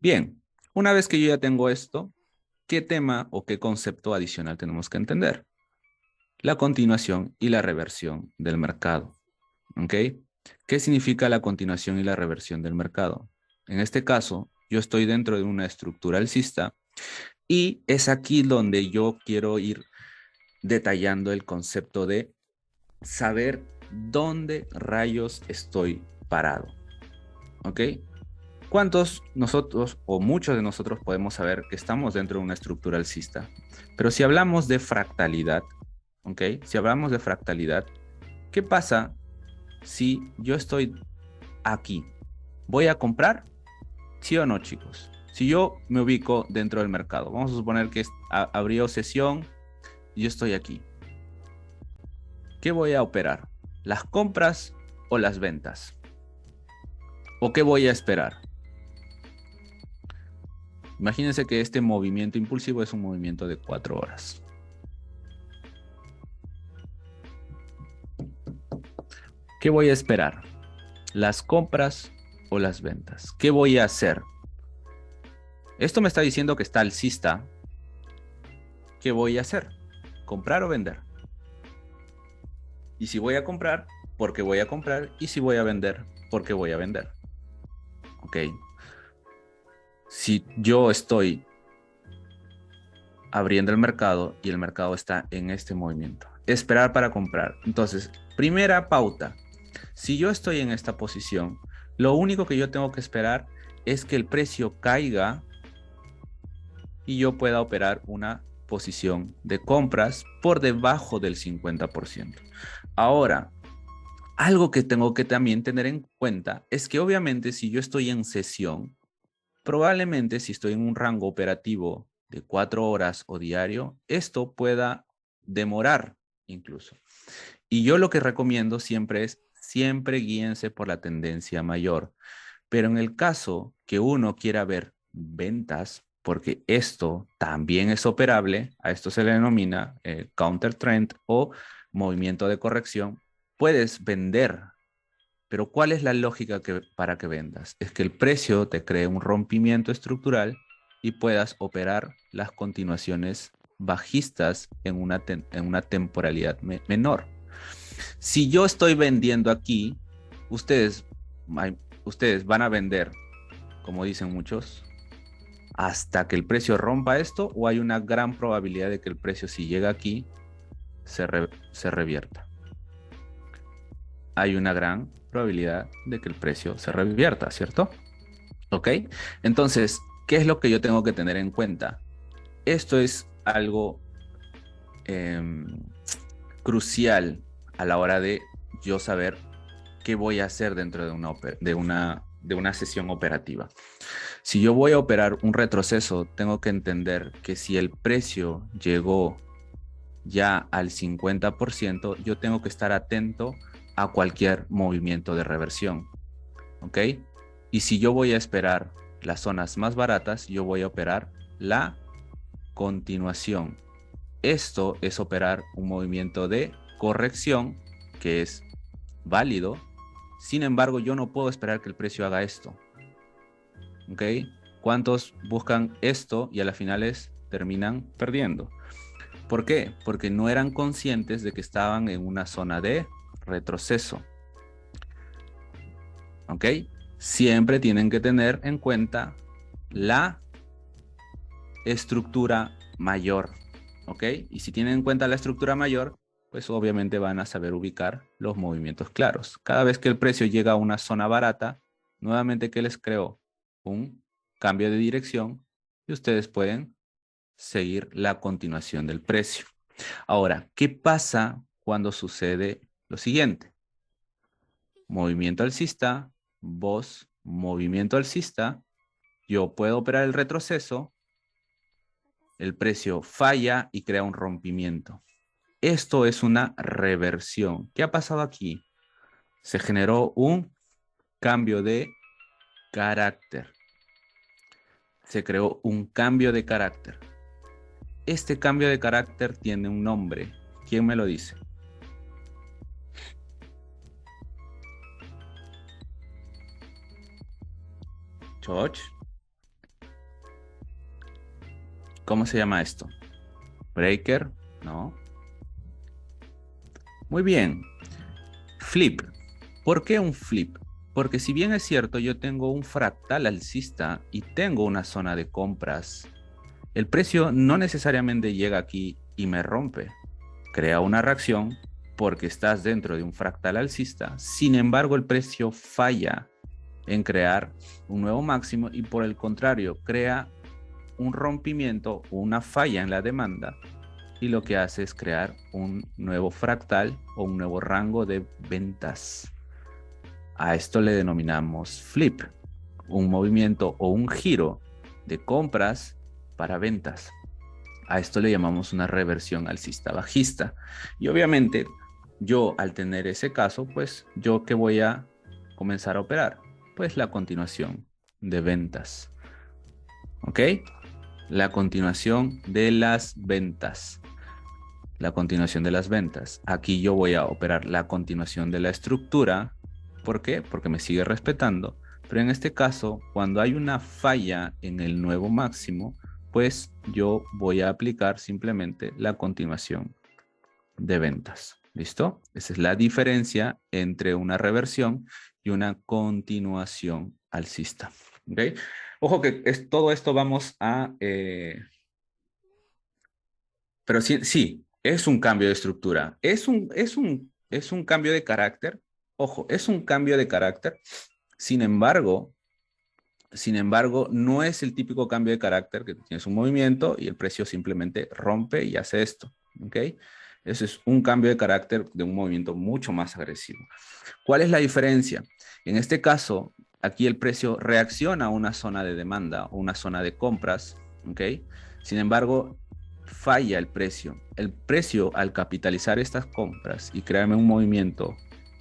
Bien, una vez que yo ya tengo esto, ¿qué tema o qué concepto adicional tenemos que entender? La continuación y la reversión del mercado. ¿Ok? ¿Qué significa la continuación y la reversión del mercado? En este caso, yo estoy dentro de una estructura alcista y es aquí donde yo quiero ir detallando el concepto de saber dónde rayos estoy parado. ¿Ok? ¿Cuántos nosotros o muchos de nosotros podemos saber que estamos dentro de una estructura alcista? Pero si hablamos de fractalidad, ¿ok? Si hablamos de fractalidad, ¿qué pasa si yo estoy aquí? ¿Voy a comprar? ¿Sí o no, chicos? Si yo me ubico dentro del mercado, vamos a suponer que abrió sesión y yo estoy aquí. ¿Qué voy a operar? ¿Las compras o las ventas? ¿O qué voy a esperar? Imagínense que este movimiento impulsivo es un movimiento de 4 horas. ¿Qué voy a esperar? ¿Las compras o las ventas? ¿Qué voy a hacer? Esto me está diciendo que está alcista. ¿Qué voy a hacer? ¿Comprar o vender? Y si voy a comprar, ¿por qué voy a comprar? Y si voy a vender, ¿por qué voy a vender? ¿Ok? Si yo estoy abriendo el mercado y el mercado está en este movimiento. Esperar para comprar. Entonces, primera pauta. Si yo estoy en esta posición, lo único que yo tengo que esperar es que el precio caiga y yo pueda operar una posición de compras por debajo del 50%. Ahora, algo que tengo que también tener en cuenta es que obviamente si yo estoy en sesión, probablemente si estoy en un rango operativo de 4 horas o diario, esto pueda demorar incluso. Y yo lo que recomiendo siempre es, siempre guíense por la tendencia mayor. Pero en el caso que uno quiera ver ventas, porque esto también es operable, a esto se le denomina counter trend o movimiento de corrección, puedes vender. Pero ¿cuál es la lógica para que vendas? Es que el precio te cree un rompimiento estructural y puedas operar las continuaciones bajistas en una temporalidad menor. Si yo estoy vendiendo aquí, ustedes, ustedes van a vender, como dicen muchos, hasta que el precio rompa esto, o hay una gran probabilidad de que el precio, si llega aquí, se revierta. Hay una gran probabilidad de que el precio se revierta, ¿cierto? ¿Ok? Entonces, ¿qué es lo que yo tengo que tener en cuenta? Esto es algo eh, crucial a la hora de yo saber qué voy a hacer dentro de una sesión operativa. Si yo voy a operar un retroceso, tengo que entender que si el precio llegó ya al 50%, yo tengo que estar atento a cualquier movimiento de reversión. ¿Ok? Y si yo voy a esperar las zonas más baratas, yo voy a operar la continuación. Esto es operar un movimiento de corrección que es válido. Sin embargo, yo no puedo esperar que el precio haga esto. ¿Ok? ¿Cuántos buscan esto y a las finales terminan perdiendo? ¿Por qué? Porque no eran conscientes de que estaban en una zona de retroceso. ¿Ok? Siempre tienen que tener en cuenta la estructura mayor. ¿Ok? Y si tienen en cuenta la estructura mayor, pues obviamente van a saber ubicar los movimientos claros. Cada vez que el precio llega a una zona barata, nuevamente, ¿qué les creó? Un cambio de dirección y ustedes pueden seguir la continuación del precio. Ahora, ¿qué pasa cuando sucede lo siguiente? Movimiento alcista, voz, movimiento alcista, yo puedo operar el retroceso, el precio falla y crea un rompimiento. Esto es una reversión. ¿Qué ha pasado aquí? Se generó un cambio de carácter. Se creó un cambio de carácter. Este cambio de carácter tiene un nombre. ¿Quién me lo dice? George. ¿Cómo se llama esto? Breaker, ¿no? Muy bien. Flip. ¿Por qué un flip? Porque si bien es cierto, yo tengo un fractal alcista y tengo una zona de compras, el precio no necesariamente llega aquí y me rompe. Crea una reacción porque estás dentro de un fractal alcista. Sin embargo, el precio falla en crear un nuevo máximo y por el contrario, crea un rompimiento, una falla en la demanda y lo que hace es crear un nuevo fractal o un nuevo rango de ventas. A esto le denominamos flip, un movimiento o un giro de compras para ventas. A esto le llamamos una reversión alcista bajista. Y obviamente yo al tener ese caso, pues yo que voy a comenzar a operar, pues la continuación de ventas. ¿Ok? La continuación de las ventas. La continuación de las ventas. Aquí yo voy a operar la continuación de la estructura. ¿Por qué? Porque me sigue respetando. Pero en este caso, cuando hay una falla en el nuevo máximo, pues yo voy a aplicar simplemente la continuación de ventas. ¿Listo? Esa es la diferencia entre una reversión y una continuación alcista. ¿Ok? Ojo que todo esto vamos a... pero sí, es un cambio de estructura. Es un cambio de carácter. Ojo, es un cambio de carácter. Sin embargo, no es el típico cambio de carácter que tienes un movimiento y el precio simplemente rompe y hace esto. ¿Ok? Eso es un cambio de carácter de un movimiento mucho más agresivo. ¿Cuál es la diferencia? En este caso, aquí el precio reacciona a una zona de demanda o una zona de compras. ¿Ok? Sin embargo, falla el precio. El precio al capitalizar estas compras y crearme un movimiento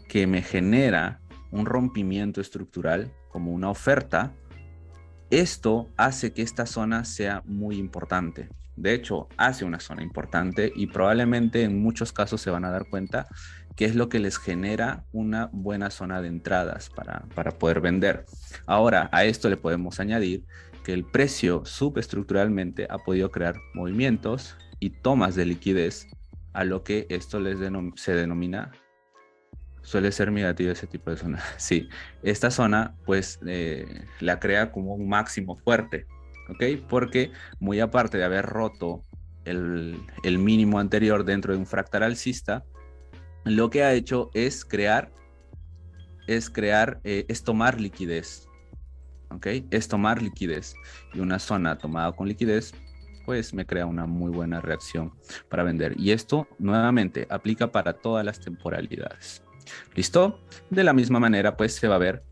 que me genera un rompimiento estructural como una oferta, esto hace que esta zona sea muy importante. De hecho, hace una zona importante y probablemente en muchos casos se van a dar cuenta que es lo que les genera una buena zona de entradas para poder vender. Ahora, a esto le podemos añadir que el precio subestructuralmente ha podido crear movimientos y tomas de liquidez a lo que esto se denomina. Suele ser negativo ese tipo de zona. Sí, esta zona pues la crea como un máximo fuerte, ¿ok? Porque muy aparte de haber roto el mínimo anterior dentro de un fractal alcista, lo que ha hecho es tomar liquidez, ¿ok? Es tomar liquidez y una zona tomada con liquidez pues me crea una muy buena reacción para vender. Y esto nuevamente aplica para todas las temporalidades. ¿Listo? De la misma manera, pues se va a ver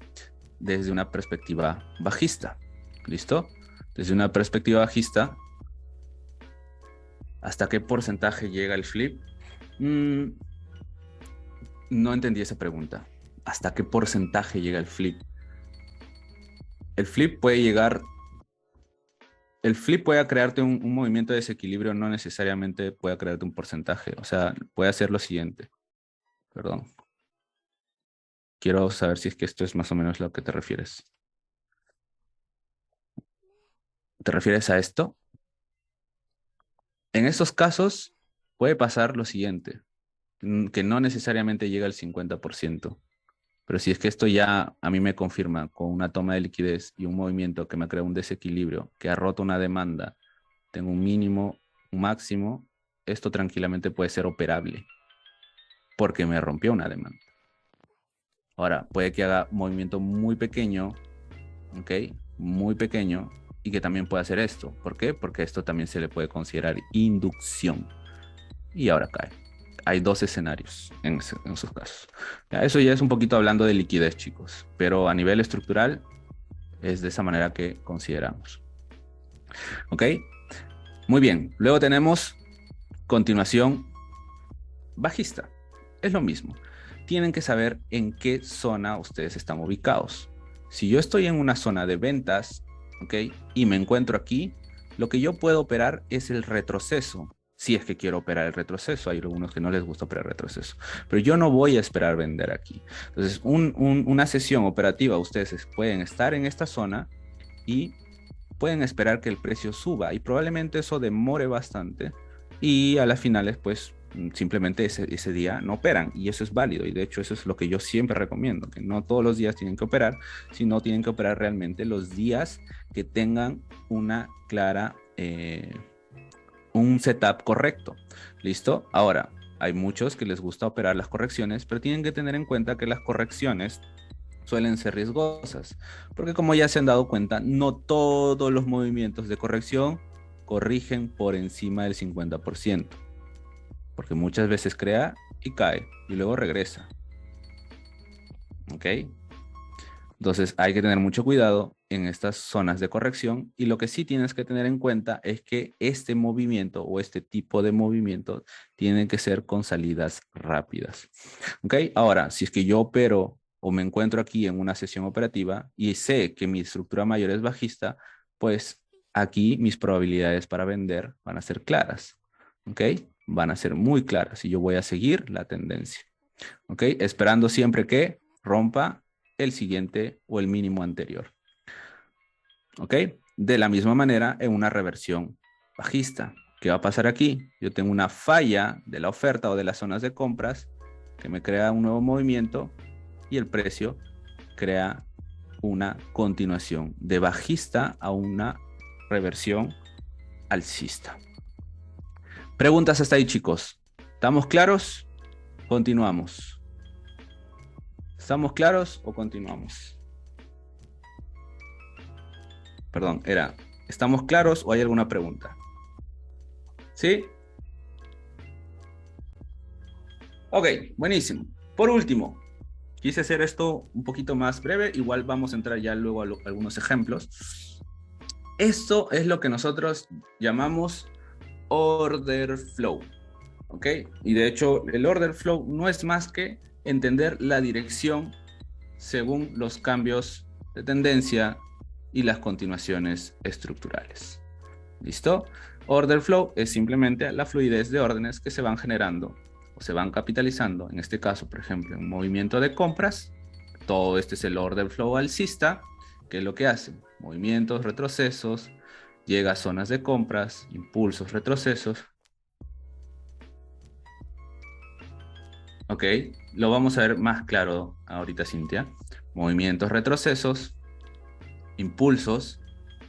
desde una perspectiva bajista. ¿Listo? Desde una perspectiva bajista, ¿hasta qué porcentaje llega el flip? No entendí esa pregunta. ¿Hasta qué porcentaje llega el flip? El flip puede crearte un movimiento de desequilibrio, no necesariamente puede crearte un porcentaje. O sea, puede hacer lo siguiente. Perdón. Quiero saber si es que esto es más o menos lo que te refieres. ¿Te refieres a esto? En estos casos puede pasar lo siguiente, que no necesariamente llega al 50%, pero si es que esto ya a mí me confirma con una toma de liquidez y un movimiento que me crea un desequilibrio, que ha roto una demanda, tengo un mínimo, un máximo, esto tranquilamente puede ser operable porque me rompió una demanda. Ahora, puede que haga un movimiento muy pequeño, ¿ok? Muy pequeño, y que también pueda hacer esto. ¿Por qué? Porque esto también se le puede considerar inducción. Y ahora cae. Hay dos escenarios en esos casos. Ya, eso ya es un poquito hablando de liquidez, chicos. Pero a nivel estructural es de esa manera que consideramos. ¿Ok? Muy bien. Luego tenemos continuación bajista. Es lo mismo. Tienen que saber en qué zona ustedes están ubicados. Si yo estoy en una zona de ventas, ¿ok? Y me encuentro aquí, lo que yo puedo operar es el retroceso. Si es que quiero operar el retroceso, hay algunos que no les gusta operar retroceso, pero yo no voy a esperar vender aquí. Entonces, una sesión operativa, ustedes pueden estar en esta zona y pueden esperar que el precio suba y probablemente eso demore bastante y a las finales pues simplemente ese día no operan y eso es válido y de hecho eso es lo que yo siempre recomiendo, que no todos los días tienen que operar, sino tienen que operar realmente los días que tengan una clara, un setup correcto. ¿Listo? Ahora, hay muchos que les gusta operar las correcciones, pero tienen que tener en cuenta que las correcciones suelen ser riesgosas, porque como ya se han dado cuenta, no todos los movimientos de corrección corrigen por encima del 50%, porque muchas veces crea y cae y luego regresa. ¿Ok? Entonces hay que tener mucho cuidado en estas zonas de corrección y lo que sí tienes que tener en cuenta es que este movimiento o este tipo de movimiento tiene que ser con salidas rápidas. ¿Ok? Ahora, si es que yo opero o me encuentro aquí en una sesión operativa y sé que mi estructura mayor es bajista, pues aquí mis probabilidades para vender van a ser claras. ¿Ok? Van a ser muy claras y yo voy a seguir la tendencia. ¿Ok? Esperando siempre que rompa el siguiente o el mínimo anterior. ¿Ok? De la misma manera en una reversión bajista. ¿Qué va a pasar aquí? Yo tengo una falla de la oferta o de las zonas de compras que me crea un nuevo movimiento y el precio crea una continuación de bajista a una reversión alcista. Preguntas hasta ahí, chicos. ¿Estamos claros? Continuamos. ¿Estamos claros o continuamos? Perdón, ¿estamos claros o hay alguna pregunta? ¿Sí? Ok, buenísimo. Por último, quise hacer esto un poquito más breve, igual vamos a entrar ya luego a algunos ejemplos. Esto es lo que nosotros llamamos order flow, ¿ok? Y de hecho, el order flow no es más que entender la dirección según los cambios de tendencia y las continuaciones estructurales. ¿Listo? Order flow es simplemente la fluidez de órdenes que se van generando o se van capitalizando. En este caso, por ejemplo, un movimiento de compras. Todo este es el order flow alcista, que es lo que hace. Movimientos, retrocesos, llega a zonas de compras, impulsos, retrocesos. Ok, lo vamos a ver más claro ahorita, Cintia. Movimientos, retrocesos, impulsos,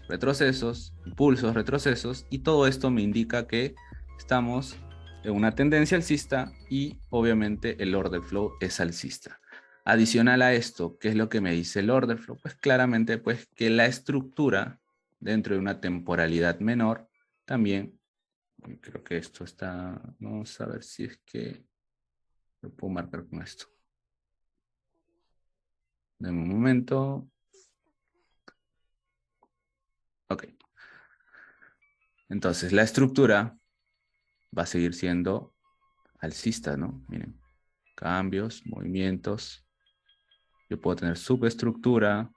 retrocesos, impulsos, retrocesos, y todo esto me indica que estamos en una tendencia alcista y obviamente el order flow es alcista. Adicional a esto, ¿qué es lo que me dice el order flow? Pues claramente pues que la estructura dentro de una temporalidad menor también, creo que esto está, vamos a ver si es que lo puedo marcar con esto. Dame un momento. Ok. Entonces la estructura va a seguir siendo alcista, ¿no? Miren, cambios, movimientos. Yo puedo tener subestructura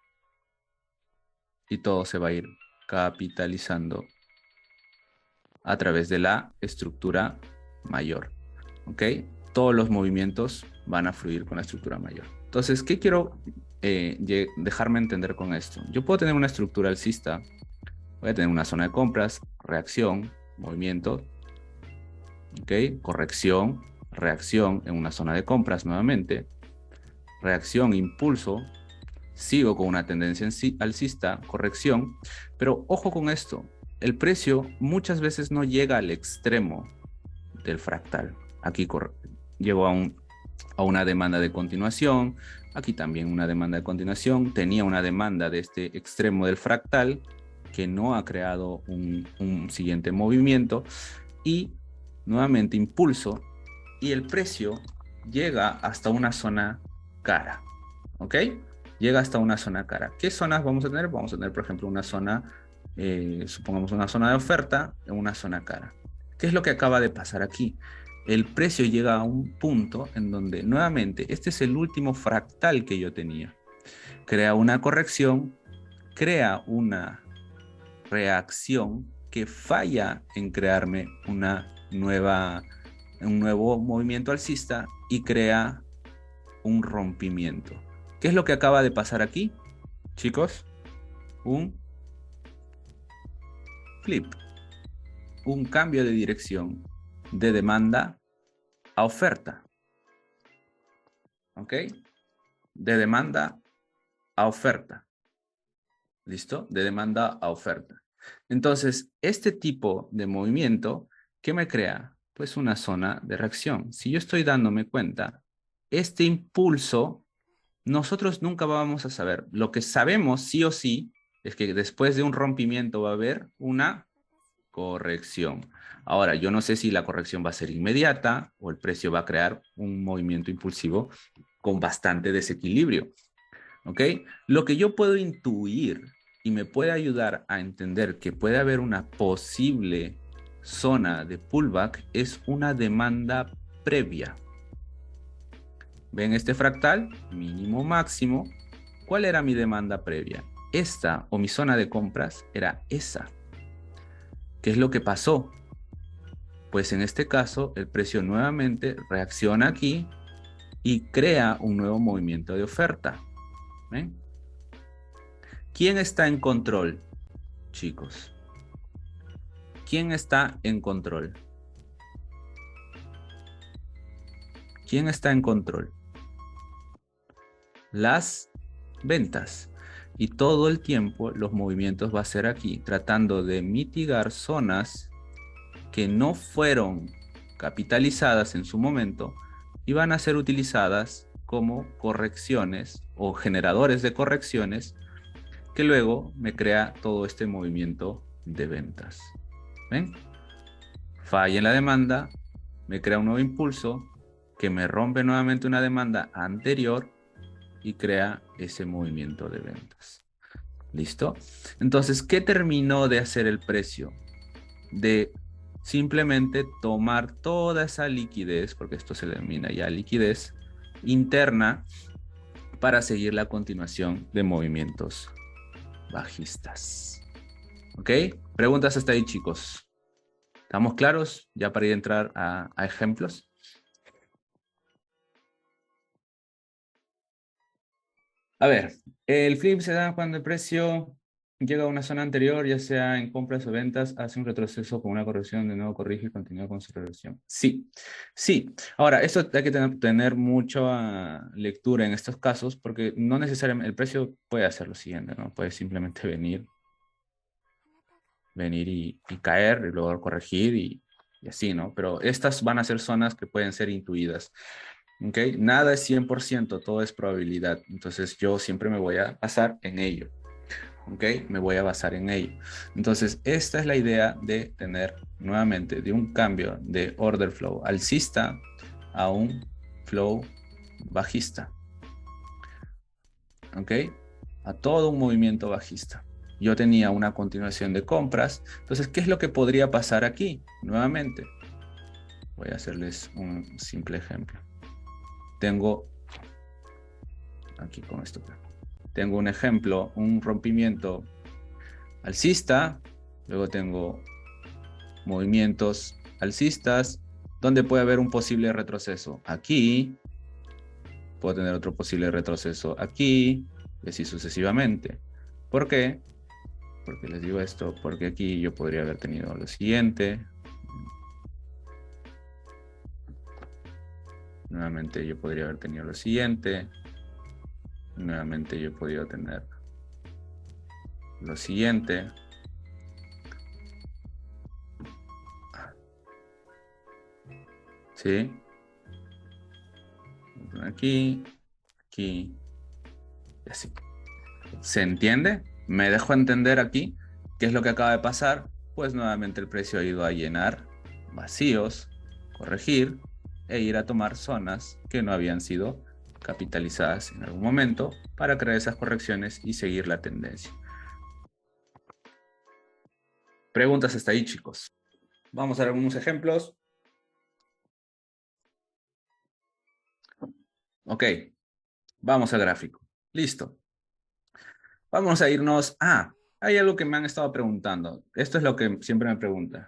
y todo se va a ir capitalizando a través de la estructura mayor, ¿ok? Todos los movimientos van a fluir con la estructura mayor. Entonces, ¿qué quiero dejarme entender con esto? Yo puedo tener una estructura alcista, voy a tener una zona de compras, reacción, movimiento, ¿ok? Corrección, reacción en una zona de compras nuevamente, reacción, impulso, sigo con una tendencia alcista, corrección, pero ojo con esto, el precio muchas veces no llega al extremo del fractal. Aquí llegó a una demanda de continuación, aquí también una demanda de continuación, tenía una demanda de este extremo del fractal que no ha creado un siguiente movimiento y nuevamente impulso y el precio llega hasta una zona cara, ¿ok? Llega hasta una zona cara. ¿Qué zonas vamos a tener? Vamos a tener, por ejemplo, una zona, supongamos una zona de oferta en una zona cara. ¿Qué es lo que acaba de pasar aquí? El precio llega a un punto en donde nuevamente este es el último fractal que yo tenía. Crea una corrección, crea una reacción que falla en crearme un nuevo movimiento alcista y crea un rompimiento. ¿Qué es lo que acaba de pasar aquí, chicos? Un flip, un cambio de dirección de demanda a oferta. ¿Ok? De demanda a oferta. ¿Listo? De demanda a oferta. Entonces, este tipo de movimiento, ¿qué me crea? Pues una zona de reacción. Si yo estoy dándome cuenta, este impulso, nosotros nunca vamos a saber. Lo que sabemos sí o sí es que después de un rompimiento va a haber una corrección. Ahora, yo no sé si la corrección va a ser inmediata o el precio va a crear un movimiento impulsivo con bastante desequilibrio. ¿Ok? Lo que yo puedo intuir y me puede ayudar a entender que puede haber una posible zona de pullback es una demanda previa. ¿Ven este fractal? Mínimo, máximo. ¿Cuál era mi demanda previa? Esta o mi zona de compras era esa. ¿Qué es lo que pasó? Pues en este caso el precio nuevamente reacciona aquí y crea un nuevo movimiento de oferta. ¿Ven? ¿Quién está en control, chicos? ¿Quién está en control? ¿Quién está en control? Las ventas. Y todo el tiempo los movimientos va a ser aquí, tratando de mitigar zonas que no fueron capitalizadas en su momento y van a ser utilizadas como correcciones o generadores de correcciones que luego me crea todo este movimiento de ventas. ¿Ven? Falla en la demanda, me crea un nuevo impulso que me rompe nuevamente una demanda anterior y crea ese movimiento de ventas. ¿Listo? Entonces, ¿qué terminó de hacer el precio? De simplemente tomar toda esa liquidez, porque esto se denomina ya liquidez interna, para seguir la continuación de movimientos bajistas. ¿Ok? Preguntas hasta ahí, chicos. ¿Estamos claros? Ya para ir a entrar a ejemplos. A ver, el flip se da cuando el precio llega a una zona anterior, ya sea en compras o ventas, hace un retroceso con una corrección, de nuevo corrige y continúa con su reversión. Sí, sí. Ahora, esto hay que tener mucha lectura en estos casos, porque no necesariamente el precio puede hacer lo siguiente, ¿no? Puede simplemente venir y caer y luego corregir y así, ¿no? Pero estas van a ser zonas que pueden ser intuidas. ¿Ok? Nada es 100%, todo es probabilidad. Entonces yo siempre me voy a basar en ello. ¿Ok? Me voy a basar en ello. Entonces esta es la idea de tener nuevamente de un cambio de order flow alcista a un flow bajista. ¿Ok? A todo un movimiento bajista. Yo tenía una continuación de compras. Entonces, ¿qué es lo que podría pasar aquí? Nuevamente, voy a hacerles un simple ejemplo. Tengo aquí con esto. Tengo un ejemplo, un rompimiento alcista, luego tengo movimientos alcistas, donde puede haber un posible retroceso aquí, puedo tener otro posible retroceso aquí, y así sucesivamente. ¿Por qué? Porque les digo esto, porque aquí yo podría haber tenido lo siguiente. Nuevamente yo podría haber tenido lo siguiente. Nuevamente yo podría tener lo siguiente. ¿Sí? Aquí, aquí, y así. ¿Se entiende? ¿Me dejo entender aquí qué es lo que acaba de pasar? Pues nuevamente el precio ha ido a llenar vacíos, corregir e ir a tomar zonas que no habían sido capitalizadas en algún momento para crear esas correcciones y seguir la tendencia. Preguntas hasta ahí, chicos. Vamos a ver algunos ejemplos. Ok, vamos al gráfico. Listo. Vamos a irnos. Hay algo que me han estado preguntando. Esto es lo que siempre me preguntan.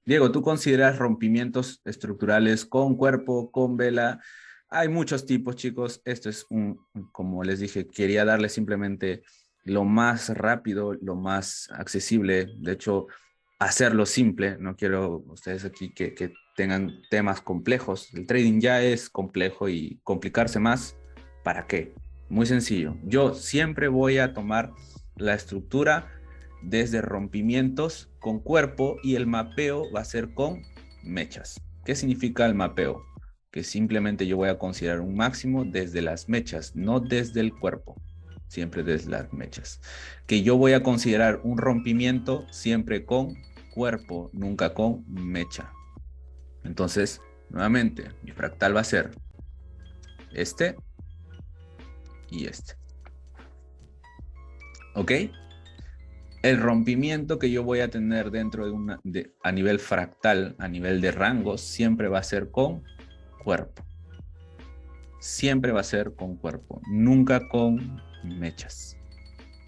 Diego, ¿tú consideras rompimientos estructurales con cuerpo, con vela? Hay muchos tipos, chicos. Esto es como les dije, quería darle simplemente lo más rápido, lo más accesible. De hecho, hacerlo simple. No quiero ustedes aquí que tengan temas complejos. El trading ya es complejo y complicarse más, ¿para qué? Muy sencillo. Yo siempre voy a tomar la estructura desde rompimientos con cuerpo y el mapeo va a ser con mechas. ¿Qué significa el mapeo? Que simplemente yo voy a considerar un máximo desde las mechas, no desde el cuerpo, siempre desde las mechas. Que yo voy a considerar un rompimiento siempre con cuerpo, nunca con mecha. Entonces, nuevamente, mi fractal va a ser este y este. ¿Ok? El rompimiento que yo voy a tener dentro a nivel fractal, a nivel de rangos, siempre va a ser con cuerpo. Siempre va a ser con cuerpo, nunca con mechas.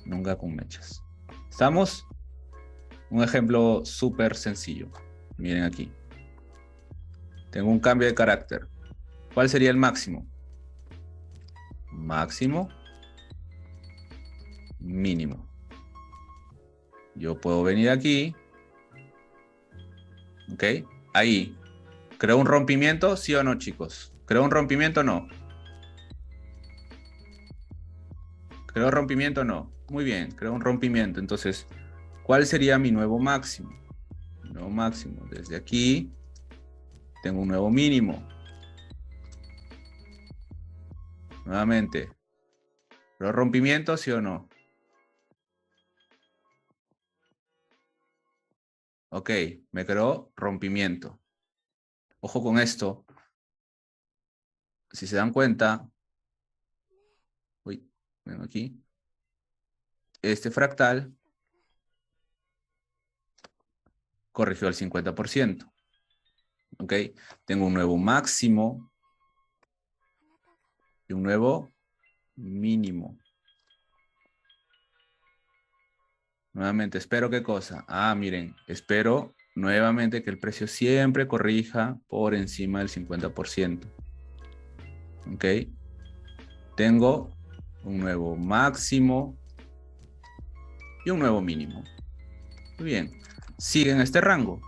Nunca con mechas. ¿Estamos? Un ejemplo súper sencillo. Miren aquí. Tengo un cambio de carácter. ¿Cuál sería el máximo? Máximo, mínimo. Yo puedo venir aquí. ¿Ok? Ahí. ¿Creo un rompimiento? ¿Sí o no, chicos? ¿Creo un rompimiento o no? ¿Creo rompimiento o no? Muy bien, creo un rompimiento. Entonces, ¿cuál sería mi nuevo máximo? Mi nuevo máximo. Desde aquí tengo un nuevo mínimo. Nuevamente. ¿Creo rompimiento, sí o no? Ok, me creó rompimiento. Ojo con esto. Si se dan cuenta, uy, ven aquí. Este fractal corrigió el 50%. Ok, tengo un nuevo máximo y un nuevo mínimo. Nuevamente, espero qué cosa. Ah, miren, espero nuevamente que el precio siempre corrija por encima del 50%. Ok, tengo un nuevo máximo y un nuevo mínimo. Muy bien, sigue en este rango.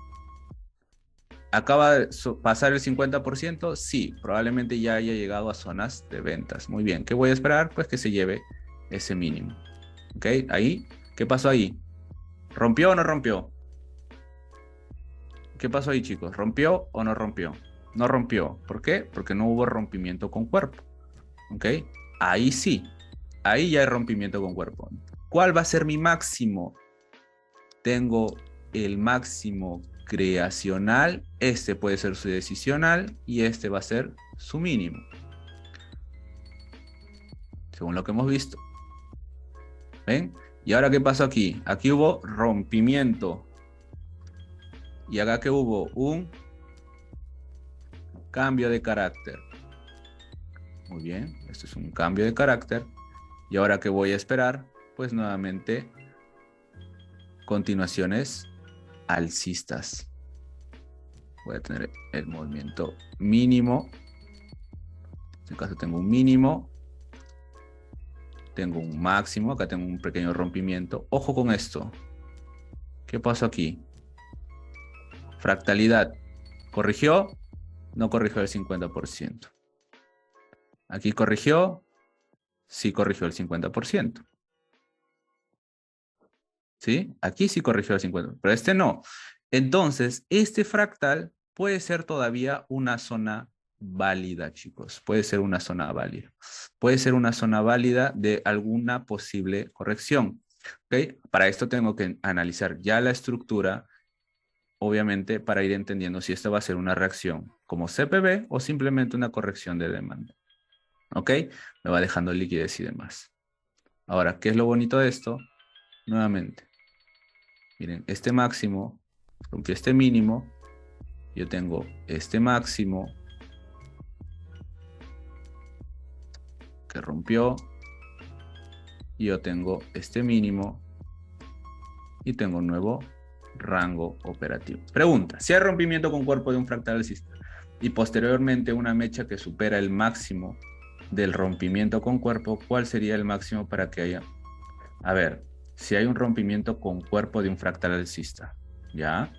¿Acaba de pasar el 50%? Sí, probablemente ya haya llegado a zonas de ventas. Muy bien, ¿qué voy a esperar? Pues que se lleve ese mínimo. ¿Ok? Ahí, ¿qué pasó ahí? ¿Rompió o no rompió? ¿Qué pasó ahí, chicos? ¿Rompió o no rompió? No rompió. ¿Por qué? Porque no hubo rompimiento con cuerpo. ¿Ok? Ahí sí. Ahí ya hay rompimiento con cuerpo. ¿Cuál va a ser mi máximo? Tengo el máximo creacional, este puede ser su decisional y este va a ser su mínimo. Según lo que hemos visto. ¿Ven? ¿Y ahora qué pasó aquí? Aquí hubo rompimiento. Y acá que hubo un cambio de carácter. Muy bien, esto es un cambio de carácter. ¿Y ahora qué voy a esperar? Pues nuevamente continuaciones alcistas. Voy a tener el movimiento mínimo. En este caso tengo un mínimo. Tengo un máximo. Acá tengo un pequeño rompimiento. Ojo con esto. ¿Qué pasó aquí? Fractalidad. ¿Corrigió? No corrigió el 50%. Aquí corrigió. Sí corrigió el 50%. ¿Sí? Aquí sí corrigió el 50%. Pero este no. Entonces, este fractal puede ser todavía una zona válida, chicos. Puede ser una zona válida. Puede ser una zona válida de alguna posible corrección. ¿Ok? Para esto tengo que analizar ya la estructura, obviamente, para ir entendiendo si esto va a ser una reacción como CPB o simplemente una corrección de demanda. ¿Ok? Me va dejando liquidez y demás. Ahora, ¿qué es lo bonito de esto? Nuevamente, miren, este máximo rompió este mínimo. Yo tengo este máximo que rompió. Y yo tengo este mínimo. Y tengo un nuevo rango operativo. Pregunta, si hay rompimiento con cuerpo de un fractal alcista y posteriormente una mecha que supera el máximo del rompimiento con cuerpo, ¿cuál sería el máximo para que haya A ver, si hay un rompimiento con cuerpo de un fractal alcista, ¿ya?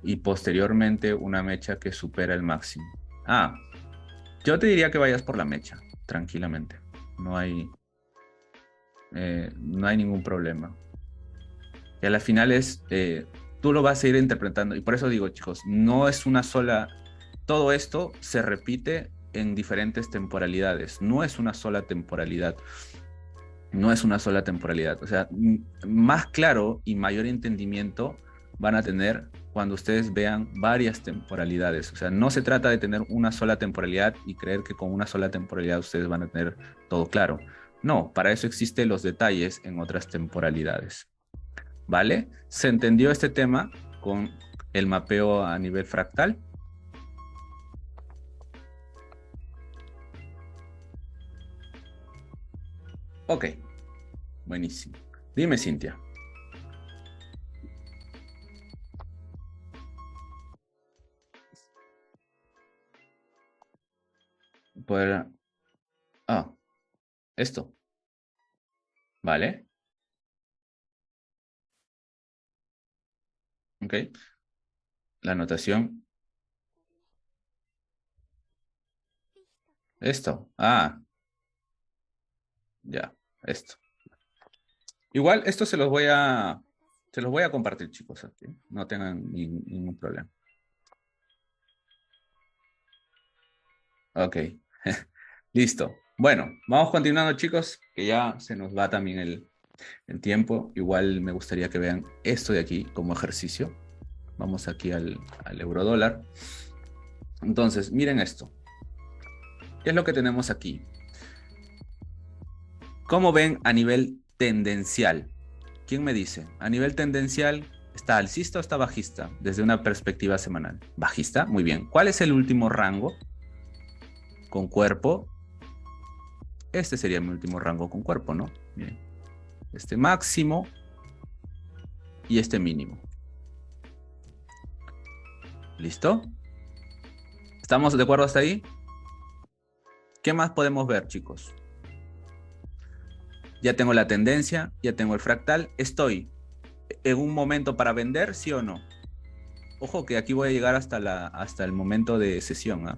Y posteriormente una mecha que supera el máximo. Ah, yo te diría que vayas por la mecha, tranquilamente. No hay, no hay ningún problema. Y a la final tú lo vas a ir interpretando. Y por eso digo, chicos, no es una sola, todo esto se repite en diferentes temporalidades. No es una sola temporalidad. No es una sola temporalidad. O sea, más claro y mayor entendimiento van a tener cuando ustedes vean varias temporalidades. O sea, no se trata de tener una sola temporalidad y creer que con una sola temporalidad ustedes van a tener todo claro. No, para eso existen los detalles en otras temporalidades. ¿Vale? ¿Se entendió este tema con el mapeo a nivel fractal? Ok, buenísimo. Dime, Cintia. Poder... Ah, esto. ¿Vale? Ok. La anotación. Esto. Ah, ya. Esto. Igual, esto se los voy a compartir, chicos. Aquí. No tengan ningún problema. Ok. Listo. Bueno, vamos continuando, chicos, que ya se nos va también el tiempo. Igual me gustaría que vean esto de aquí como ejercicio. Vamos aquí al euro dólar. Entonces, miren esto. ¿Qué es lo que tenemos aquí? ¿Cómo ven a nivel tendencial? ¿Quién me dice? A nivel tendencial, ¿está alcista o está bajista? Desde una perspectiva semanal. ¿Bajista? Muy bien. ¿Cuál es el último rango con cuerpo? Este sería mi último rango con cuerpo, ¿no? Miren. Este máximo y este mínimo. ¿Listo? ¿Estamos de acuerdo hasta ahí? ¿Qué más podemos ver, chicos? Ya tengo la tendencia, ya tengo el fractal. ¿Estoy en un momento para vender, sí o no? Ojo que aquí voy a llegar hasta el momento de sesión. ¿Eh?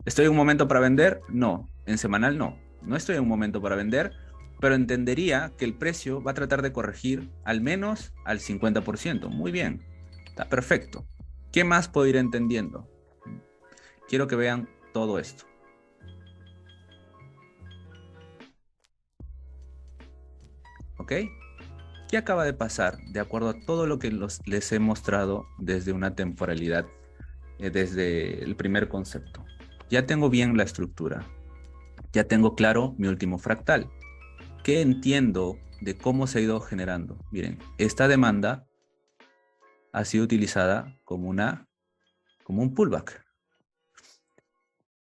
¿Estoy en un momento para vender? No. En semanal no. No estoy en un momento para vender, pero entendería que el precio va a tratar de corregir al menos al 50%. Muy bien. Está perfecto. ¿Qué más puedo ir entendiendo? Quiero que vean todo esto. ¿Ok? ¿Qué acaba de pasar? De acuerdo a todo lo que les he mostrado desde una temporalidad, desde el primer concepto. Ya tengo bien la estructura. Ya tengo claro mi último fractal. ¿Qué entiendo de cómo se ha ido generando? Miren, esta demanda ha sido utilizada como un pullback.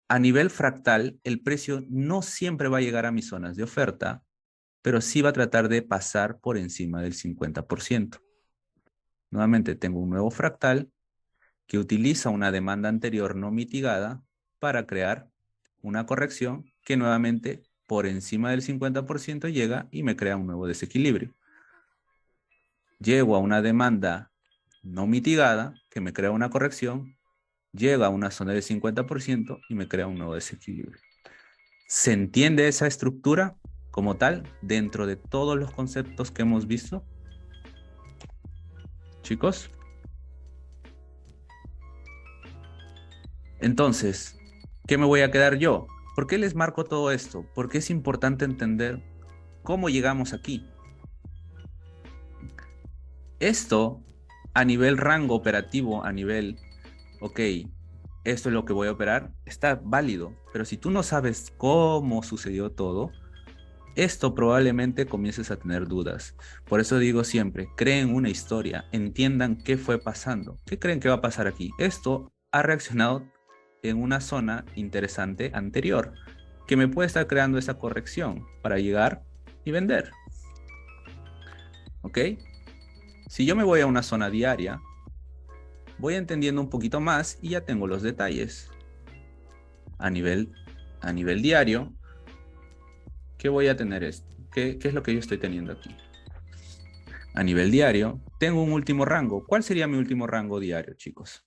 A nivel fractal, el precio no siempre va a llegar a mis zonas de oferta, pero sí va a tratar de pasar por encima del 50%. Nuevamente tengo un nuevo fractal que utiliza una demanda anterior no mitigada para crear una corrección que nuevamente por encima del 50% llega y me crea un nuevo desequilibrio. Llego a una demanda no mitigada que me crea una corrección, llega a una zona del 50% y me crea un nuevo desequilibrio. ¿Se entiende esa estructura como tal dentro de todos los conceptos que hemos visto? Chicos. Entonces, ¿qué me voy a quedar yo? ¿Por qué les marco todo esto? Porque es importante entender cómo llegamos aquí. Esto a nivel rango operativo, a nivel, ok, esto es lo que voy a operar, está válido, pero si tú no sabes cómo sucedió todo, esto probablemente comiences a tener dudas. Por eso digo siempre, creen una historia, entiendan qué fue pasando. ¿Qué creen que va a pasar aquí? Esto ha reaccionado en una zona interesante anterior, que me puede estar creando esa corrección para llegar y vender. ¿Ok? Si yo me voy a una zona diaria, voy entendiendo un poquito más y ya tengo los detalles. A nivel diario, ¿qué voy a tener esto? ¿Qué es lo que yo estoy teniendo aquí? A nivel diario, tengo un último rango. ¿Cuál sería mi último rango diario, chicos?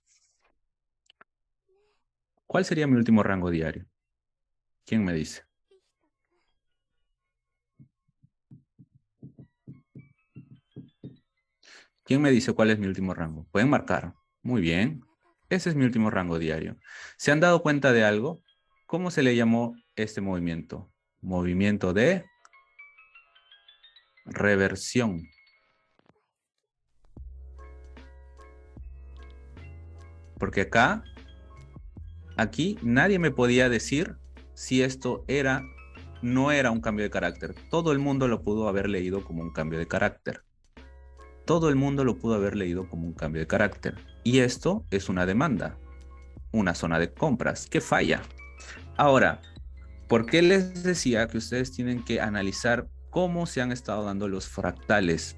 ¿Cuál sería mi último rango diario? ¿Quién me dice? ¿Quién me dice cuál es mi último rango? Pueden marcar. Muy bien. Ese es mi último rango diario. ¿Se han dado cuenta de algo? ¿Cómo se le llamó este movimiento? Movimiento de reversión. Porque aquí nadie me podía decir si esto no era un cambio de carácter. Todo el mundo lo pudo haber leído como un cambio de carácter. Todo el mundo lo pudo haber leído como un cambio de carácter. Y esto es una demanda, una zona de compras que falla. Ahora, ¿por qué les decía que ustedes tienen que analizar cómo se han estado dando los fractales?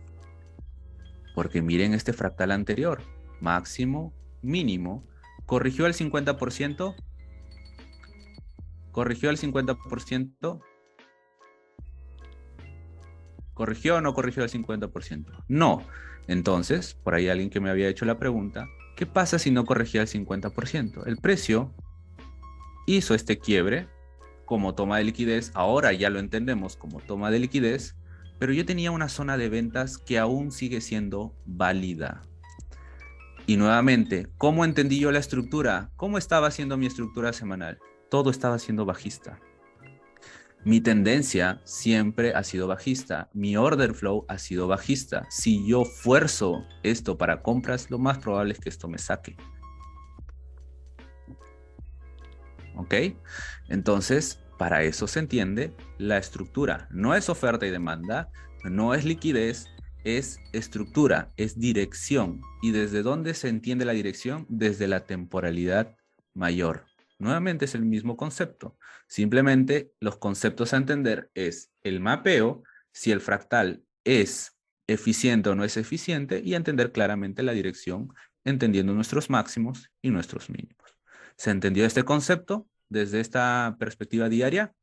Porque miren este fractal anterior, máximo, mínimo, corrigió al 50%, corrigió al 50%, corrigió o no corrigió al 50%. No. Entonces, por ahí alguien que me había hecho la pregunta, ¿qué pasa si no corregía al 50%? El precio hizo este quiebre como toma de liquidez, ahora ya lo entendemos como toma de liquidez, pero yo tenía una zona de ventas que aún sigue siendo válida. Y nuevamente, ¿cómo entendí yo la estructura? ¿Cómo estaba haciendo mi estructura semanal? Todo estaba siendo bajista. Mi tendencia siempre ha sido bajista. Mi order flow ha sido bajista. Si yo fuerzo esto para compras, lo más probable es que esto me saque. ¿Ok? Entonces, para eso se entiende la estructura. No es oferta y demanda, no es liquidez, es estructura, es dirección. ¿Y desde dónde se entiende la dirección? Desde la temporalidad mayor. Nuevamente es el mismo concepto. Simplemente los conceptos a entender es el mapeo, si el fractal es eficiente o no es eficiente, y entender claramente la dirección, entendiendo nuestros máximos y nuestros mínimos. ¿Se entendió este concepto desde esta perspectiva diaria?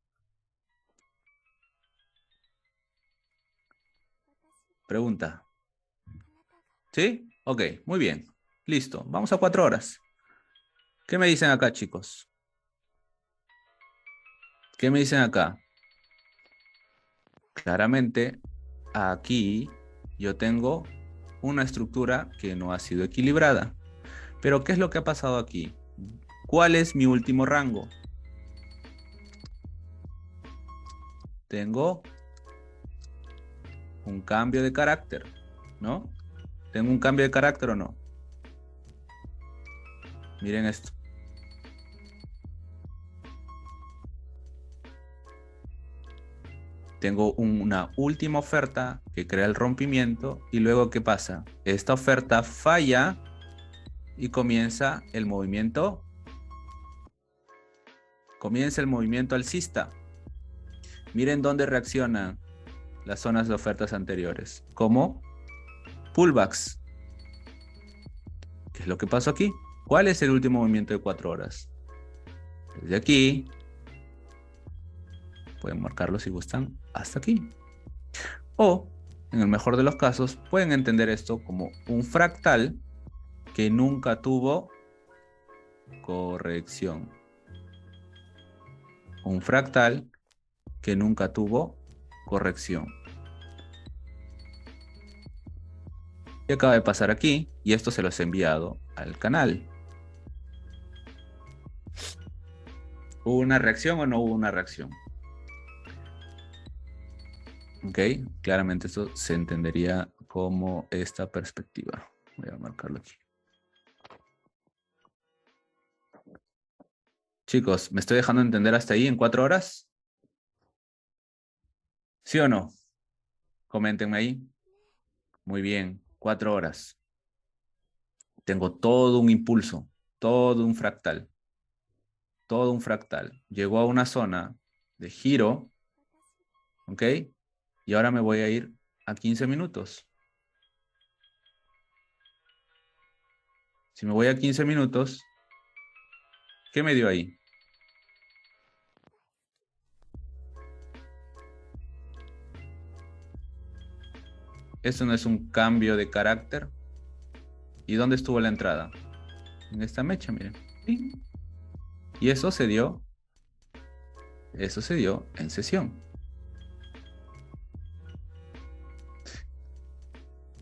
Pregunta. ¿Sí? Ok, muy bien. Listo. Vamos a 4 horas. ¿Qué me dicen acá, chicos? ¿Qué me dicen acá? Claramente, aquí yo tengo una estructura que no ha sido equilibrada. Pero ¿qué es lo que ha pasado aquí? ¿Cuál es mi último rango? Tengo un cambio de carácter, ¿no? ¿Tengo un cambio de carácter o no? Miren esto. Tengo una última oferta que crea el rompimiento y luego ¿qué pasa? Esta oferta falla y comienza el movimiento alcista. Miren dónde reaccionan las zonas de ofertas anteriores, como pullbacks. ¿Qué es lo que pasó aquí? ¿Cuál es el último movimiento de 4 horas? Desde aquí, pueden marcarlo si gustan, hasta aquí. O, en el mejor de los casos, pueden entender esto como un fractal que nunca tuvo corrección. Un fractal que nunca tuvo corrección. Y acaba de pasar aquí, y esto se los he enviado al canal. ¿Hubo una reacción o no hubo una reacción? Ok, claramente esto se entendería como esta perspectiva. Voy a marcarlo aquí. Chicos, ¿me estoy dejando entender hasta ahí en 4 horas? ¿Sí o no? Coméntenme ahí. Muy bien, 4 horas. Tengo todo un impulso, todo un fractal. Todo un fractal. Llegó a una zona de giro, ¿ok? Y ahora me voy a ir a 15 minutos. Si me voy a 15 minutos, ¿qué me dio ahí? Esto no es un cambio de carácter. ¿Y dónde estuvo la entrada? En esta mecha, miren. Y eso se dio en sesión.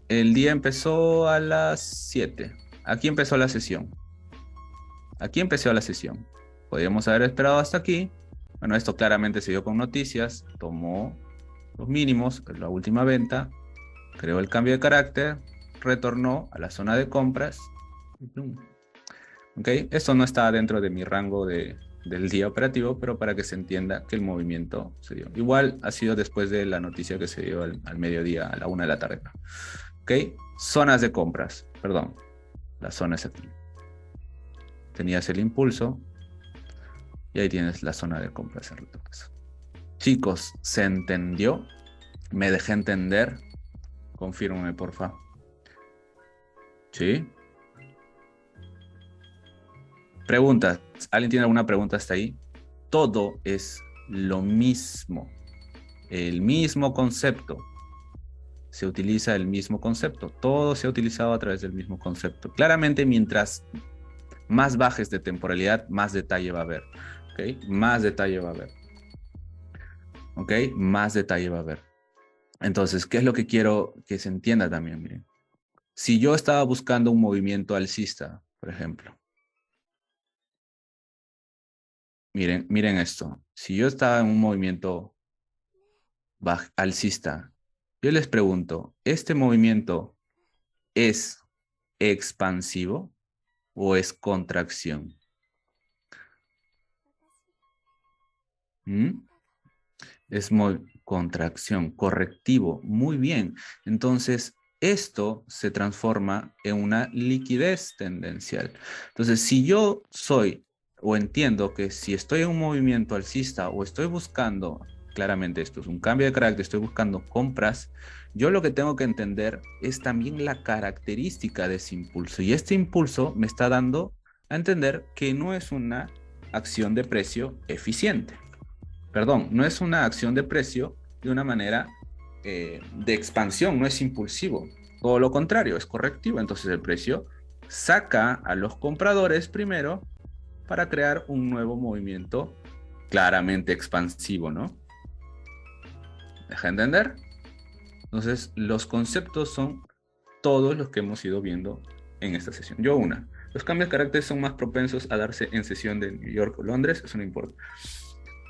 El día empezó a las 7. Aquí empezó la sesión. Aquí empezó la sesión. Podríamos haber esperado hasta aquí. Bueno, esto claramente se dio con noticias. Tomó los mínimos, la última venta. Creó el cambio de carácter. Retornó a la zona de compras. ¿Ok? Esto no está dentro de mi rango del día operativo, pero para que se entienda que el movimiento se dio. Igual ha sido después de la noticia que se dio al mediodía, a la 1 de la tarde. ¿Ok? Zonas de compras. Perdón. La zona es aquí. Tenías el impulso y ahí tienes la zona de compras en retorno. Chicos, ¿se entendió? ¿Me dejé entender? Confírmame, porfa. ¿Sí? Preguntas. ¿Alguien tiene alguna pregunta hasta ahí? Todo es lo mismo. El mismo concepto. Se utiliza el mismo concepto. Todo se ha utilizado a través del mismo concepto. Claramente, mientras más bajes de temporalidad, más detalle va a haber. ¿Ok? Más detalle va a haber. ¿Ok? Más detalle va a haber. Entonces, ¿qué es lo que quiero que se entienda también? Miren. Si yo estaba buscando un movimiento alcista, por ejemplo. Miren esto. Si yo estaba en un movimiento alcista, yo les pregunto, ¿este movimiento es expansivo o es contracción? Es contracción, correctivo, muy bien. Entonces, esto se transforma en una liquidez tendencial. Entonces, si yo soy o entiendo que si estoy en un movimiento alcista o estoy buscando, claramente esto es un cambio de carácter, estoy buscando compras, yo lo que tengo que entender es también la característica de ese impulso. Y este impulso me está dando a entender que no es una acción de precio eficiente. Perdón, no es una acción de precio de una manera de expansión, no es impulsivo. Todo lo contrario, es correctivo. Entonces el precio saca a los compradores primero para crear un nuevo movimiento claramente expansivo, ¿no? ¿Deja entender? Entonces los conceptos son todos los que hemos ido viendo en esta sesión. Los cambios de carácter son más propensos a darse en sesión de New York o Londres, eso no importa.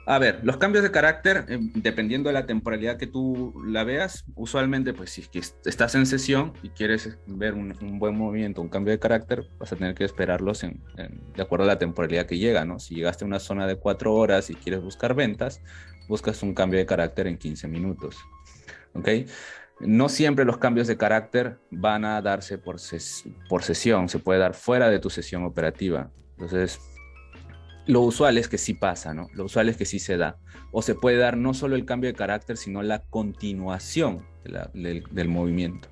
A ver, los cambios de carácter, dependiendo de la temporalidad que tú la veas, usualmente, pues si es que estás en sesión y quieres ver un buen movimiento, un cambio de carácter, vas a tener que esperarlos de acuerdo a la temporalidad que llega, ¿no? Si llegaste a una zona de 4 horas y quieres buscar ventas, buscas un cambio de carácter en 15 minutos, ¿ok? No siempre los cambios de carácter van a darse por sesión, se puede dar fuera de tu sesión operativa. Entonces, lo usual es que sí pasa, ¿no? Lo usual es que sí se da. O se puede dar no solo el cambio de carácter, sino la continuación del movimiento.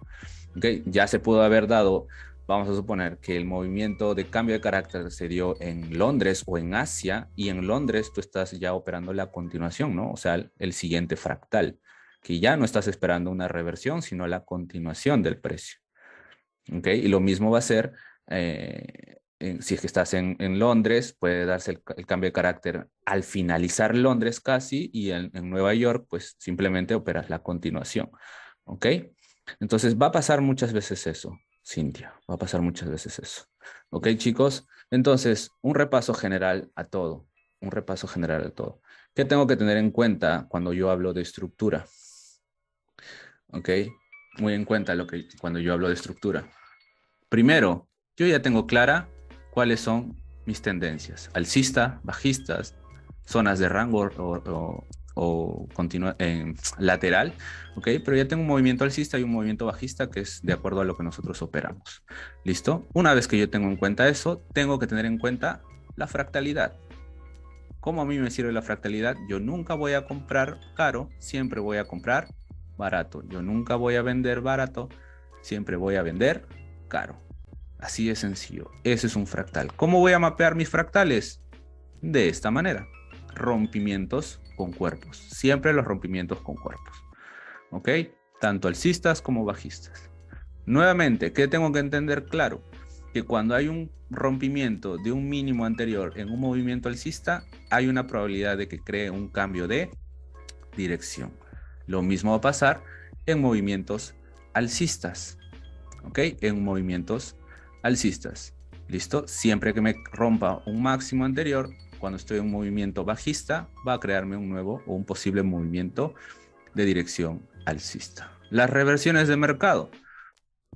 ¿Okay? Ya se pudo haber dado, vamos a suponer que el movimiento de cambio de carácter se dio en Londres o en Asia, y en Londres tú estás ya operando la continuación, ¿no? O sea, el siguiente fractal, que ya no estás esperando una reversión, sino la continuación del precio. ¿Okay? Y lo mismo va a ser... si es que estás en Londres, puede darse el cambio de carácter al finalizar Londres casi, y en Nueva York, pues simplemente operas la continuación. ¿Ok? Entonces va a pasar muchas veces eso, Cintia, va a pasar muchas veces eso. ¿Ok, chicos? Entonces, un repaso general a todo. Un repaso general a todo. ¿Qué tengo que tener en cuenta cuando yo hablo de estructura? ¿Ok? Muy en cuenta cuando yo hablo de estructura. Primero, yo ya tengo clara cuáles son mis tendencias: alcista, bajistas, zonas de rango o lateral, ¿ok? Pero ya tengo un movimiento alcista y un movimiento bajista que es de acuerdo a lo que nosotros operamos. ¿Listo? Una vez que yo tengo en cuenta eso, tengo que tener en cuenta la fractalidad. ¿Cómo a mí me sirve la fractalidad? Yo nunca voy a comprar caro, siempre voy a comprar barato. Yo nunca voy a vender barato, siempre voy a vender caro. Así de sencillo. Ese es un fractal. ¿Cómo voy a mapear mis fractales? De esta manera. Rompimientos con cuerpos. Siempre los rompimientos con cuerpos. ¿Ok? tanto alcistas como bajistas. Nuevamente, ¿qué tengo que entender? Claro, que cuando hay un rompimiento de un mínimo anterior en un movimiento alcista, hay una probabilidad de que cree un cambio de dirección. Lo mismo va a pasar en movimientos alcistas, ¿ok? En movimientos alcistas, ¿listo? Siempre que me rompa un máximo anterior, cuando estoy en un movimiento bajista, va a crearme un nuevo o un posible movimiento de dirección alcista. Las reversiones de mercado.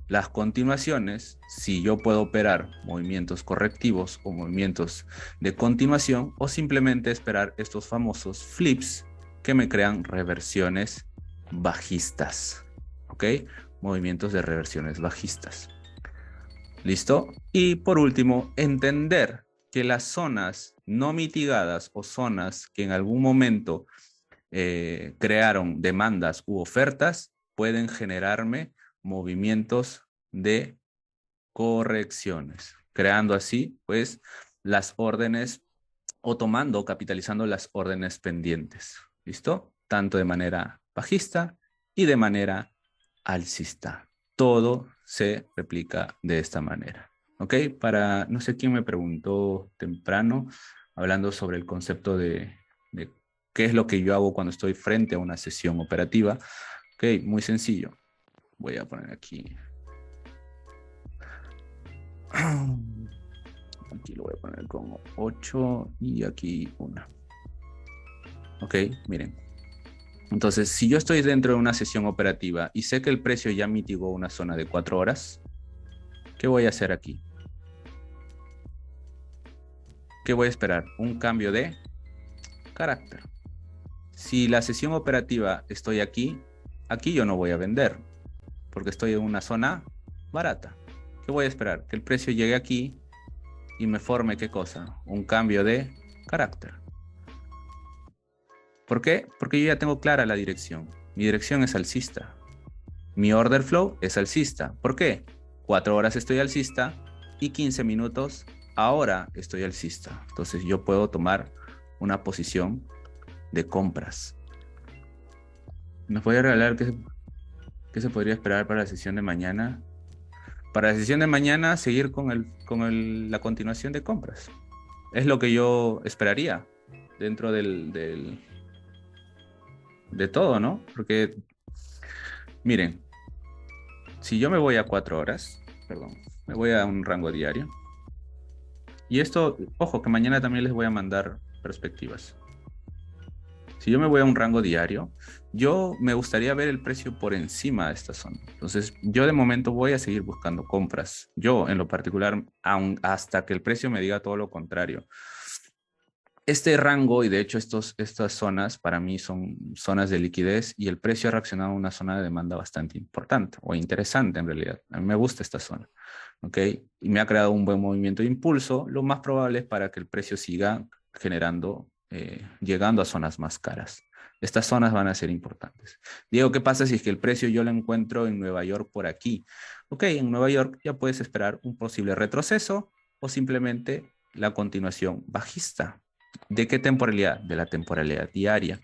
Las continuaciones, si yo puedo operar movimientos correctivos o movimientos de continuación, o simplemente esperar estos famosos flips que me crean reversiones bajistas, ¿ok? Movimientos de reversiones bajistas. ¿Listo? Y por último, entender que las zonas no mitigadas o zonas que en algún momento crearon demandas u ofertas pueden generarme movimientos de correcciones, creando así pues las órdenes o tomando o capitalizando las órdenes pendientes. ¿Listo? Tanto de manera bajista y de manera alcista. Todo se replica de esta manera. ¿Ok? Para, no sé quién me preguntó temprano, hablando sobre el concepto de qué es lo que yo hago cuando estoy frente a una sesión operativa. Ok, muy sencillo. Voy a poner aquí. Aquí lo voy a poner con 8 y aquí 1. Ok, miren. Entonces, si yo estoy dentro de una sesión operativa y sé que el precio ya mitigó una zona de 4 horas, ¿qué voy a hacer aquí? ¿Qué voy a esperar? Un cambio de carácter. Si la sesión operativa estoy aquí, aquí yo no voy a vender porque estoy en una zona barata. ¿Qué voy a esperar? Que el precio llegue aquí y me forme, ¿qué cosa? Un cambio de carácter. ¿Por qué? Porque yo ya tengo clara la dirección. Mi dirección es alcista. Mi order flow es alcista. ¿Por qué? 4 horas estoy alcista y 15 minutos ahora estoy alcista. Entonces yo puedo tomar una posición de compras. ¿Nos voy a regalar qué se podría esperar para la sesión de mañana? Para la sesión de mañana, seguir con la continuación de compras. Es lo que yo esperaría dentro de todo, ¿no? Porque, miren, si yo me voy a 4 horas, perdón, me voy a un rango diario. Y esto, ojo, que mañana también les voy a mandar perspectivas. Si yo me voy a un rango diario, yo me gustaría ver el precio por encima de esta zona. Entonces, yo de momento voy a seguir buscando compras. Yo, en lo particular, hasta que el precio me diga todo lo contrario. Este rango, y de hecho estas zonas para mí son zonas de liquidez y el precio ha reaccionado a una zona de demanda bastante importante o interesante en realidad. A mí me gusta esta zona, ¿ok? Y me ha creado un buen movimiento de impulso. Lo más probable es para que el precio siga generando, llegando a zonas más caras. Estas zonas van a ser importantes. Diego, ¿qué pasa si es que el precio yo lo encuentro en Nueva York por aquí? Ok, en Nueva York ya puedes esperar un posible retroceso o simplemente la continuación bajista. ¿De qué temporalidad? De la temporalidad diaria.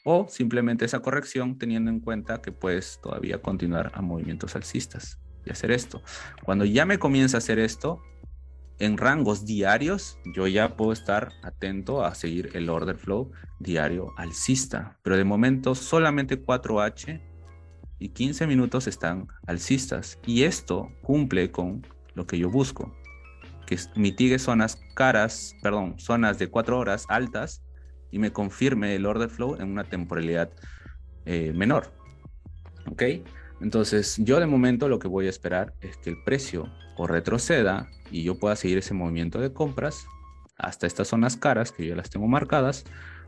O simplemente esa corrección teniendo en cuenta que puedes todavía continuar a movimientos alcistas y hacer esto. Cuando ya me comienza a hacer esto, en rangos diarios, yo ya puedo estar atento a seguir el order flow diario alcista. Pero de momento solamente 4H y 15 minutos están alcistas. Y esto cumple con lo que yo busco, que mitigue zonas caras, perdón, zonas de 4 horas altas y me confirme el order flow en una temporalidad menor. ¿Ok? Entonces, yo de momento lo que voy a esperar es que el precio o retroceda y yo pueda seguir ese movimiento de compras hasta estas zonas caras que yo las tengo marcadas,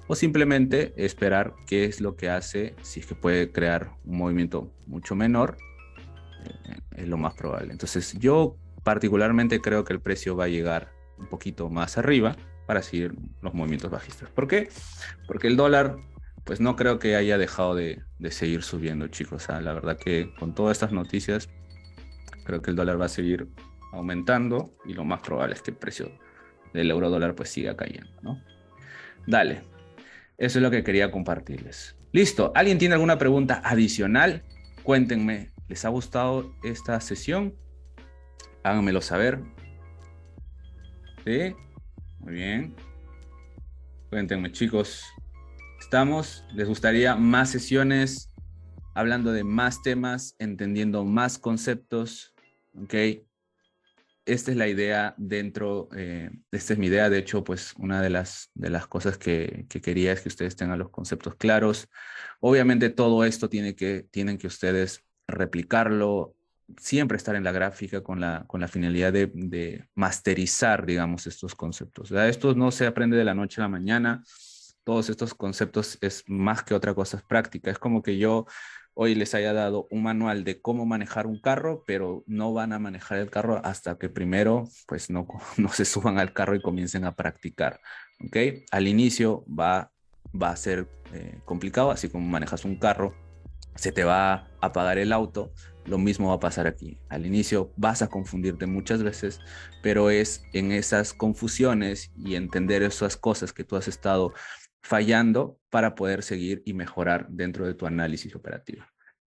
o simplemente esperar qué es lo que hace, si es que puede crear un movimiento mucho menor, es lo más probable. Entonces, yo particularmente creo que el precio va a llegar un poquito más arriba para seguir los movimientos bajistas. ¿Por qué? Porque el dólar, pues no creo que haya dejado de seguir subiendo, chicos. O sea, la verdad que con todas estas noticias, creo que el dólar va a seguir aumentando y lo más probable es que el precio del euro dólar pues siga cayendo, ¿no? Dale, eso es lo que quería compartirles. Listo, ¿alguien tiene alguna pregunta adicional? Cuéntenme, ¿les ha gustado esta sesión? Háganmelo saber. ¿Sí? Muy bien. Cuéntenme, chicos. ¿Estamos? ¿Les gustaría más sesiones hablando de más temas, entendiendo más conceptos? ¿Ok? Esta es la idea dentro, esta es mi idea, de hecho, pues una de las cosas que quería es que ustedes tengan los conceptos claros. Obviamente todo esto tienen que ustedes replicarlo, siempre estar en la gráfica con la finalidad de masterizar, digamos, estos conceptos. O sea, esto no se aprende de la noche a la mañana, todos estos conceptos es más que otra cosa, es práctica, es como que yo hoy les haya dado un manual de cómo manejar un carro, pero no van a manejar el carro hasta que primero, pues no, no se suban al carro y comiencen a practicar, ¿ok? Al inicio va a ser complicado, así como manejas un carro, se te va a apagar el auto, lo mismo va a pasar aquí. Al inicio vas a confundirte muchas veces, pero es en esas confusiones y entender esas cosas que tú has estado fallando para poder seguir y mejorar dentro de tu análisis operativo.